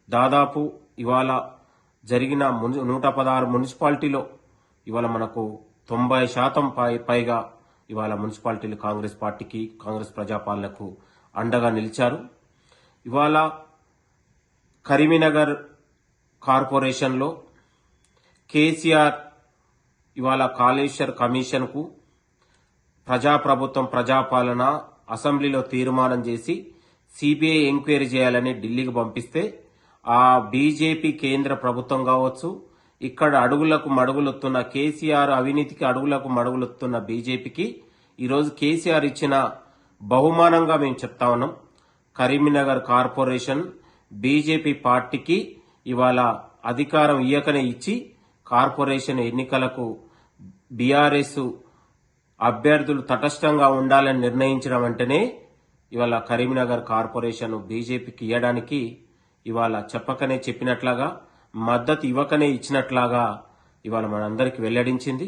దాదాపు ఇవాళ జరిగిన 116 మున్సిపాలిటీలో ఇవాళ మనకు 90% పైగా ఇవాళ మున్సిపాలిటీలు కాంగ్రెస్ పార్టీకి, కాంగ్రెస్ ప్రజాపాలనకు అండగా నిలిచారు. ఇవాళ కరీంనగర్ కార్పొరేషన్లో కేసీఆర్ ఇవాళ కాళేశ్వర్ కమిషన్కు ప్రజాప్రభుత్వం ప్రజాపాలన అసెంబ్లీలో తీర్మానం చేసి సిబిఐ ఎంక్వైరీ చేయాలని ఢిల్లీకి పంపిస్తే ఆ బీజేపీ కేంద్ర ప్రభుత్వం కావచ్చు, ఇక్కడ అడుగులకు మడుగులొత్తున్న కేసీఆర్ అవినీతికి అడుగులకు మడుగులొత్తున్న బీజేపీకి ఈరోజు కేసీఆర్ ఇచ్చిన బహుమానంగా మేము చెప్తా ఉన్నాం. కరీంనగర్ కార్పొరేషన్ బీజేపీ పార్టీకి ఇవాళ అధికారం ఇయ్యకనే ఇచ్చి కార్పొరేషన్ ఎన్నికలకు బీఆర్ఎస్ అభ్యర్థులు తటస్థంగా ఉండాలని నిర్ణయించడం అంటేనే ఇవాళ కరీంనగర్ కార్పొరేషన్ బీజేపీకి ఇవ్వడానికి ఇవాళ చెప్పకనే చెప్పినట్లాగా, మద్దతు ఇవ్వకనే ఇచ్చినట్లాగా ఇవాళ మనందరికీ వెల్లడించింది.